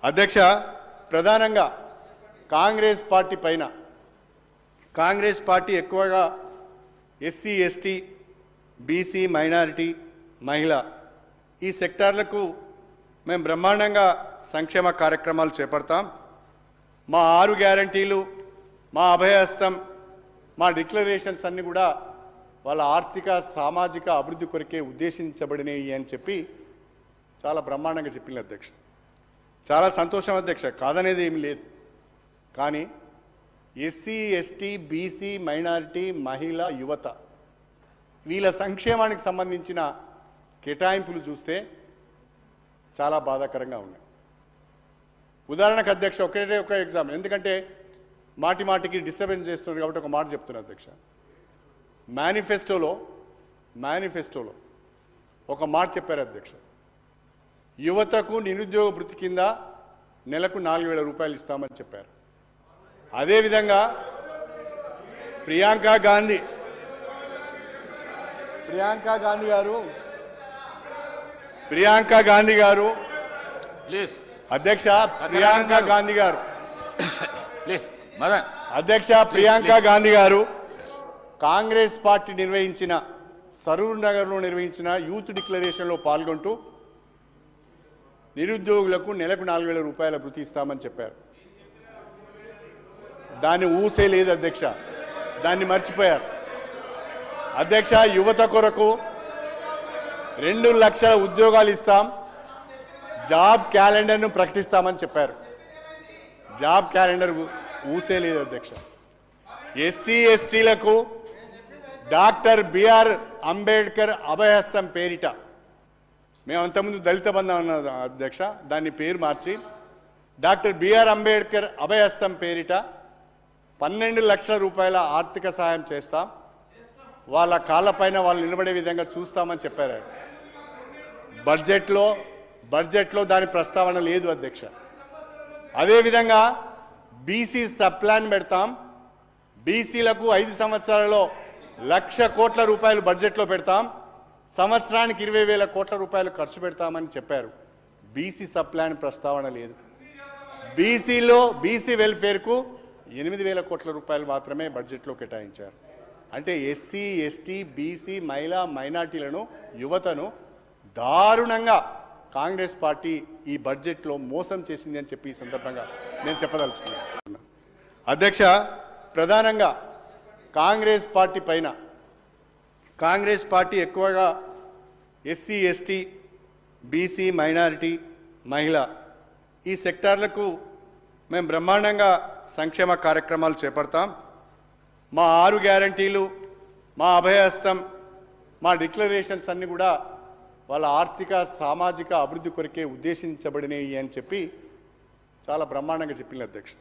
అధ్యక్ష ప్రధానంగా కాంగ్రెస్ పార్టీ పైన కాంగ్రెస్ పార్టీ ఎక్కువగా ఎస్సీ ఎస్టీ బీసీ మైనారిటీ మహిళ ఈ సెక్టార్లకు మేము బ్రహ్మాండంగా సంక్షేమ కార్యక్రమాలు చేపడతాం. మా 6 గ్యారంటీలు, మా అభయహస్తం, మా డిక్లరేషన్స్ అన్నీ కూడా వాళ్ళ ఆర్థిక సామాజిక అభివృద్ధి కొరకే ఉద్దేశించబడినవి అని చెప్పి చాలా బ్రహ్మాండంగా చెప్పింది అధ్యక్ష. చాలా సంతోషం అధ్యక్ష, కాదనేది ఏమి లేదు. కానీ ఎస్సీ ఎస్టీ బీసీ మైనారిటీ మహిళ యువత వీళ్ళ సంక్షేమానికి సంబంధించిన కేటాయింపులు చూస్తే చాలా బాధాకరంగా ఉన్నాయి. ఉదాహరణకు అధ్యక్ష ఒకటే ఒక ఎగ్జాంపుల్, ఎందుకంటే మాటి మాటికి డిస్టర్బెన్స్ చేస్తున్నారు కాబట్టి ఒక మాట చెప్తున్నారు అధ్యక్ష. మేనిఫెస్టోలో ఒక మాట చెప్పారు అధ్యక్ష, యువతకు నిరుద్యోగ భృతి కింద నెలకు 4,000 రూపాయలు ఇస్తామని చెప్పారు. అదేవిధంగా ప్రియాంక గాంధీ గారు ప్లీజ్ అధ్యక్ష ప్రియాంక గాంధీ గారు కాంగ్రెస్ పార్టీ నిర్వహించిన సరూర్ నగర్లో నిర్వహించిన యూత్ డిక్లరేషన్లో పాల్గొంటూ నిరుద్యోగులకు నెలకు 4,000 రూపాయల భృతి ఇస్తామని చెప్పారు. దాన్ని ఊసే లేదు అధ్యక్ష, దాన్ని మర్చిపోయారు అధ్యక్ష. యువత కొరకు 2 లక్షల ఉద్యోగాలు ఇస్తాం, జాబ్ క్యాలెండర్ను ప్రకటిస్తామని చెప్పారు. జాబ్ క్యాలెండర్ ఊసే లేదు అధ్యక్ష. ఎస్సీ ఎస్టీలకు డాక్టర్ బిఆర్ అంబేద్కర్ అభయహస్తం పేరిట, మేము అంతకుముందు దళిత బంధం అన్న అధ్యక్ష, దాన్ని పేరు మార్చి డాక్టర్ బిఆర్ అంబేద్కర్ అభయహస్తం పేరిట 12 లక్షల రూపాయల ఆర్థిక సహాయం చేస్తాం, వాళ్ళ కాళ్ళపైన వాళ్ళు నిలబడే విధంగా చూస్తామని చెప్పారు. బడ్జెట్లో దాని ప్రస్తావన లేదు అధ్యక్ష. అదేవిధంగా బీసీ సబ్ ప్లాన్ పెడతాం, బీసీలకు 5 సంవత్సరాలలో 1,00,000 కోట్ల రూపాయలు బడ్జెట్లో పెడతాం, సంవత్సరానికి 20,000 కోట్ల రూపాయలు ఖర్చు పెడతామని చెప్పారు. బీసీ సబ్ ప్లాన్ ప్రస్తావన లేదు. బీసీ వెల్ఫేర్కు 8,000 కోట్ల రూపాయలు మాత్రమే బడ్జెట్లో కేటాయించారు. అంటే ఎస్సీ ఎస్టీ బీసీ మైనార్టీలను యువతను దారుణంగా కాంగ్రెస్ పార్టీ ఈ బడ్జెట్లో మోసం చేసింది అని చెప్పి ఈ సందర్భంగా నేను చెప్పదలుచుకున్నాను అధ్యక్ష. ప్రధానంగా కాంగ్రెస్ పార్టీ పైన కాంగ్రెస్ పార్టీ ఎక్కువగా ఎస్సీ ఎస్టీ బీసీ మైనారిటీ మహిళ ఈ సెక్టార్లకు మేము బ్రహ్మాండంగా సంక్షేమ కార్యక్రమాలు చేపడతాం. మా 6 గ్యారంటీలు, మా అభయహస్తం, మా డిక్లరేషన్స్ అన్నీ కూడా వాళ్ళ ఆర్థిక సామాజిక అభివృద్ధి కొరకే ఉద్దేశించబడినవి అని చెప్పి చాలా బ్రహ్మాండంగా చెప్పింది అధ్యక్ష.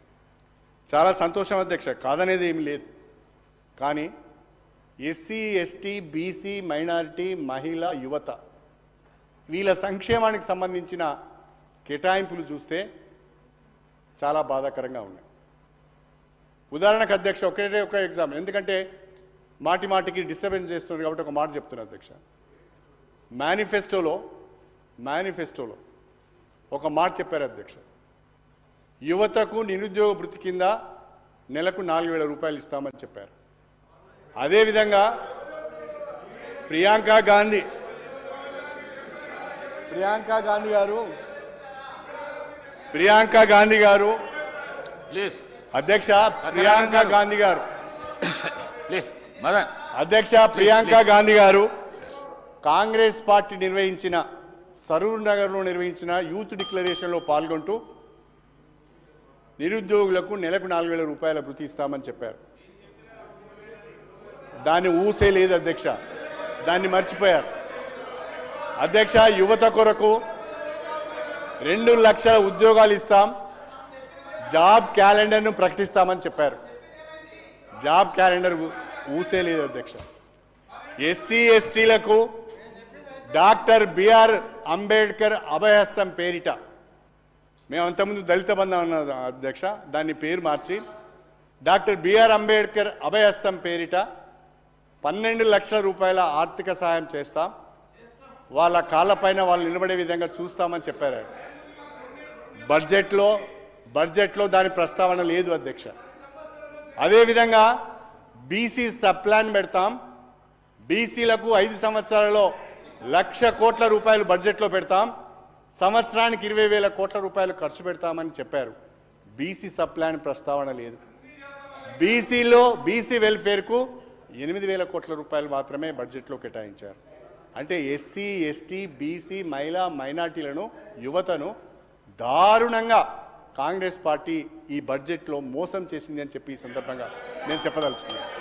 చాలా సంతోషం అధ్యక్ష, కాదనేది ఏమి లేదు. కానీ ఎస్సీ ఎస్టీ బీసీ మైనారిటీ మహిళ యువత వీళ్ళ సంక్షేమానికి సంబంధించిన కేటాయింపులు చూస్తే చాలా బాధాకరంగా ఉన్నాయి. ఉదాహరణకు అధ్యక్ష ఒకటే ఒక ఎగ్జాంపుల్, ఎందుకంటే మాటి మాటికి డిస్టర్బెన్స్ చేస్తున్నారు కాబట్టి ఒక మాట చెప్తున్నారు అధ్యక్ష. మేనిఫెస్టోలో ఒక మాట చెప్పారు అధ్యక్ష, యువతకు నిరుద్యోగ భృతి కింద నెలకు 4,000 రూపాయలు ఇస్తామని చెప్పారు. అదేవిధంగా ప్రియాంక గాంధీ గారు ప్లీజ్ అధ్యక్ష ప్రియాంక గాంధీ గారు కాంగ్రెస్ పార్టీ నిర్వహించిన సరూర్ నగర్లో నిర్వహించిన యూత్ డిక్లరేషన్లో పాల్గొంటూ నిరుద్యోగులకు నెలకు 4,000 రూపాయల భృతి ఇస్తామని చెప్పారు. దాన్ని ఊసే లేదు అధ్యక్ష, దాన్ని మర్చిపోయారు అధ్యక్ష. యువత కొరకు 2 లక్షల ఉద్యోగాలు ఇస్తాం, జాబ్ క్యాలెండర్ను ప్రకటిస్తామని చెప్పారు. జాబ్ క్యాలెండర్ ఊసే లేదు అధ్యక్ష. ఎస్సీ ఎస్టీలకు డాక్టర్ బిఆర్ అంబేద్కర్ అభయహస్తం పేరిట, మేము అంతకుముందు దళిత బంధం అన్న అధ్యక్ష, దాన్ని పేరు మార్చి డాక్టర్ బిఆర్ అంబేద్కర్ అభయహస్తం పేరిట 12 లక్షల రూపాయల ఆర్థిక సహాయం చేస్తాం, వాళ్ళ కాళ్ళపైన వాళ్ళు నిలబడే విధంగా చూస్తామని చెప్పారు. బడ్జెట్లో దాని ప్రస్తావన లేదు అధ్యక్ష. అదేవిధంగా బీసీ సబ్ ప్లాన్ పెడతాం. బీసీలకు 5 సంవత్సరాలలో 1,00,000 కోట్ల రూపాయలు బడ్జెట్లో పెడతాం. సంవత్సరానికి 20,000 కోట్ల రూపాయలు ఖర్చు పెడతామని చెప్పారు. బీసీ సబ్ ప్లాన్ ప్రస్తావన లేదు. బీసీ వెల్ఫేర్కు 8,000 కోట్ల రూపాయలు మాత్రమే బడ్జెట్లో కేటాయించారు. అంటే ఎస్సీ, ఎస్టీ, బీసీ, మైనార్టీలను, యువతను దారుణంగా కాంగ్రెస్ పార్టీ ఈ బడ్జెట్లో మోసం చేసింది అని చెప్పి ఈ సందర్భంగా నేను చెప్పదలుచుకున్నాను.